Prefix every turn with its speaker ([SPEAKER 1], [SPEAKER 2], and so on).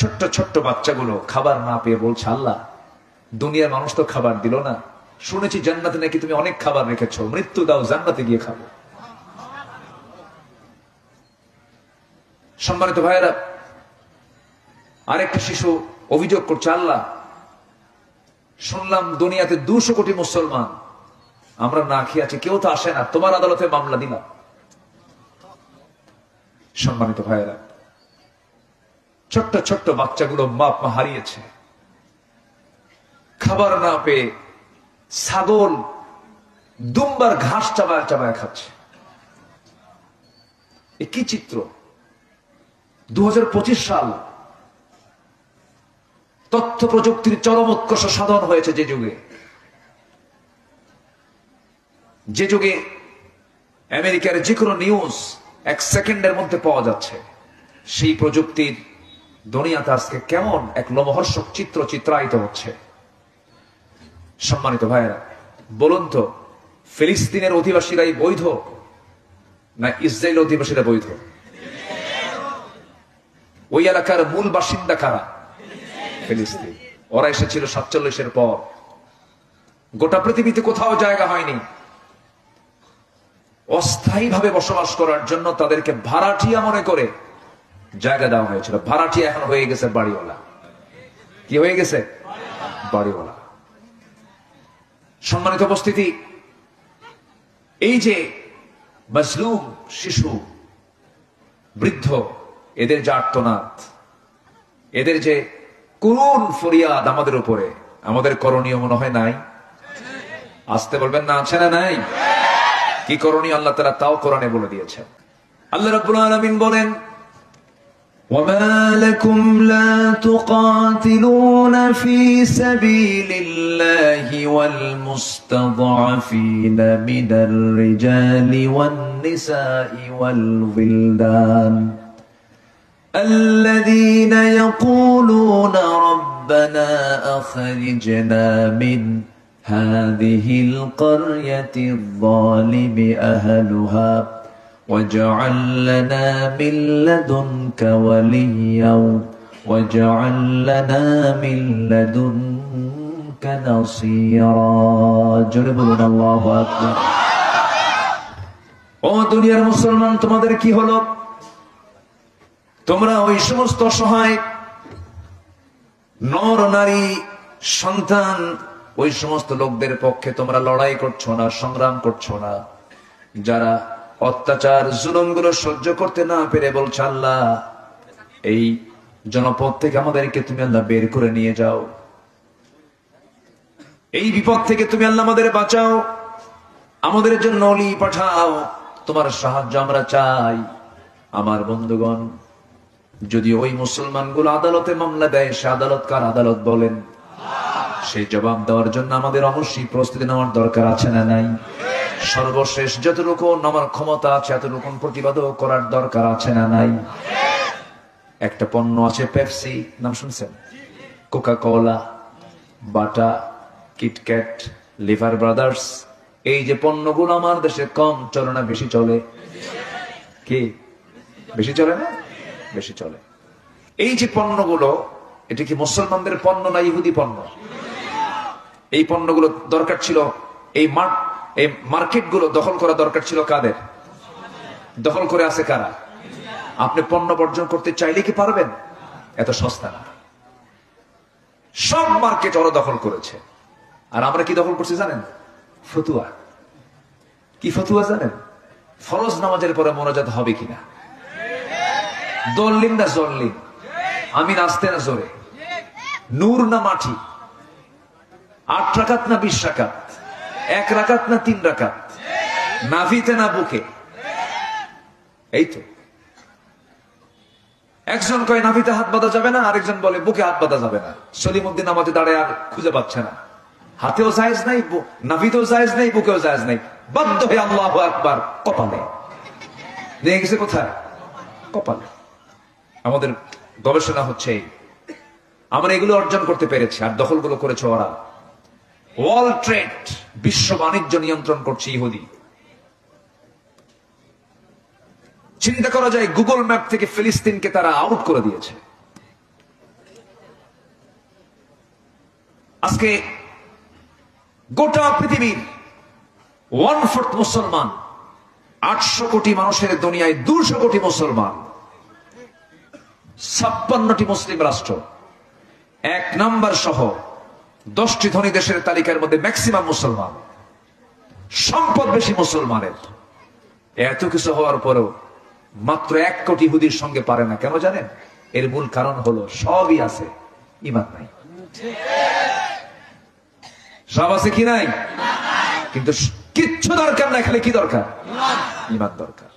[SPEAKER 1] ছোট্ট ছোট্ট বাচ্চাগুলো খাবার না পেয়ে বলছে, আল্লাহ দুনিয়ার মানুষ তো খাবার দিল না, শুনেছি জান্নাতে নাকি তুমি অনেক খাবার রেখেছো, মৃত্যু দাও, জান্নাতে গিয়ে খাবো। সম্মানিত ভাইয়েরা, আরেকটা শিশু অভিযোগ করছে, আল্লাহ শুনলাম দুনিয়াতে 200 কোটি মুসলমান, আমরা না খেয়ে আছি, কেউ তো আসে না, তোমার আদালতে মামলা দিলাম। সম্মানিত ভাইয়েরা, ছোট্ট ছোট্ট বাচ্চাগুলো বাপ মা হারিয়েছে, খাবার না পেয়ে ছাগল দুম্বার ঘাস চাবায় চাবায় খাচ্ছে। এ কি চিত্র! 2025 সাল, তথ্য প্রযুক্তির চরম উৎকর্ষ সাধন হয়েছে যে যুগে আমেরিকার যে কোনো নিউজ 1 সেকেন্ডের মধ্যে পাওয়া যাচ্ছে, সেই প্রযুক্তির দুনিয়াতে আজকে কেমন এক লোমহর্ষক চিত্র চিত্রায়িত হচ্ছে। সম্মানিত ভাইয়েরা, বলুন তো, ফিলিস্তিনের অধিবাসীরাই বৈধ না ইসরায়েল অধিবাসীরা বৈধ? ওই এলাকার মূল বাসিন্দা কারা? ফিলিস্তিন। ওরা এসেছিল 47-এর পর। গোটা পৃথিবীতে কোথাও জায়গা হয়নি, অস্থায়ীভাবে বসবাস করার জন্য তাদেরকে ভাড়াটিয়া মনে করে জায়গা দেওয়া হয়েছিল। ভাড়াটিয়া এখন হয়ে গেছে বাড়িওয়ালা। কি হয়ে গেছে? বাড়িওয়ালা। সম্মানিত উপস্থিতি, এই যে মাজলুম শিশু, বৃদ্ধ, এদের যে আর্তনাদ, এদের যে করুণ ফরিয়াদ আমাদের উপরে, আমাদের করণীয় মনে হয় নাই? আসতে বলবেন না, আছে না নাই? কি করণীয় আল্লাহ তাআলা তাও কোরআনে বলে দিয়েছেন। আল্লাহ রাব্বুল আলামিন বলেন,
[SPEAKER 2] وما لكم لا تقاتلون في سبيل الله والمستضعفين من الرجال والنساء والولدان الذين يقولون ربنا أخرجنا من هذه القرية الظالم أهلها واجعل لنا من لدنك وليا واجعل لنا من لدنك نصيرا جربنا الله أكبر
[SPEAKER 1] ও দুনিয়ার মুসলমান, তোমাদের কি হলো? তোমরা ওই সমস্ত অসহায় নর নারী সন্তান, ওই সমস্ত লোকদের পক্ষে তোমরা লড়াই করছো না, সংগ্রাম করছো না, যারা অত্যাচার জুলুমগুলো সহ্য করতে না পেরে বলছে, আল্লাহ এই জনপদ থেকে আমাদেরকে তুমি আল্লাহ বের করে নিয়ে যাও, এই বিপদ থেকে তুমি আল্লাহ আমাদের বাঁচাও, আমাদের জন্য ওলি পাঠাও, তোমার সাহায্য আমরা চাই। আমার বন্ধুগণ, যদি ওই মুসলমানগুলো আদালতে মামলা দেয়, সে আদালত কার আদালত বলেন? সেই জবাব দেওয়ার জন্য আমাদের অবশ্যই প্রস্তুতি নেওয়ার দরকার আছে না নাই? সর্বশেষ যতটুকু আমার ক্ষমতা আছে এতটুকু প্রতিবাদও করার দরকার আছে না নাই? একটা পণ্য আছে পেপসি, নাম শুনছেন? কোকা কোলা, বাটা, কিটক্যাট, লিভার ব্রাদার্স, এই যে পণ্যগুলো আমার দেশে কম চলে না বেশি চলে? কি বেশি চলে না? বেশি চলে। এই যে পণ্যগুলো, এটা কি মুসলমানদের পণ্য না ইহুদি পণ্য? এই পণ্যগুলো দরকার ছিল, এই মার্কেটগুলো দখল করা দরকার ছিল কাদের? দখল করে আছে কারা? আপনি পণ্য বর্জন করতে চাইলে কি পারবেন? এত সস্তা না। সব মার্কেট ওরা দখল করেছে। আর আমরা কি দখল করছি জানেন? ফতুয়া। কি ফতুয়া জানেন? ফরজ নামাজের পরে মোনাজাত হবে কিনা, দল্লিন না জল্লিন, আমি নাচতে না জোরে, নূর না মাটি, 8 রাকাত না 20 রাকাত, 1 রাকাত না 3 রাকাত, নাভিতে না বুকে। এই তো একজন কয় নাভিতে হাত বাঁধা যাবে না, আরেকজন বলে বুকে হাত বাঁধা যাবে না। সলিমুদ্দিন আমাদের দাঁড়ায় আর খুঁজে পাচ্ছে না, হাতেও জায়েজ নাই, নাভিতেও জায়েজ নাই, বুকেও জায়েজ নাই, বাধ্য হয়ে আল্লাহু আকবার কপালে নিয়ে গেছে। কোথায়? কপালে। আমাদের গবেষণা হচ্ছে আমরা এগুলো অর্জন করতে পেরেছি, আর দখলগুলো করেছে ওরা। ওয়ার্ল্ড ট্রেড, বিশ্ব বাণিজ্য নিয়ন্ত্রণ করছে ইহুদি। চিন্তা করা যায়, গুগল ম্যাপ থেকে ফিলিস্তিনকে তারা আউট করে দিয়েছে। আজকে গোটা পৃথিবীর 1/4 মুসলমান, 800 কোটি মানুষের দুনিয়ায় 200 কোটি মুসলমান, 56টি মুসলিম রাষ্ট্র, 1 নাম্বার সহ 10টি ধনী দেশের তালিকার মধ্যে ম্যাক্সিমাম মুসলমান, সম্পদ বেশি মুসলমানের। এত কিছু হওয়ার পরেও মাত্র 1 কোটি ইহুদির সঙ্গে পারে না। কেন জানেন? এর মূল কারণ হলো সবই আছে, ঈমান নাই। সব আছে কি নাই? কিন্তু কিচ্ছু দরকার নাই, খালি কি দরকার? ঈমান দরকার।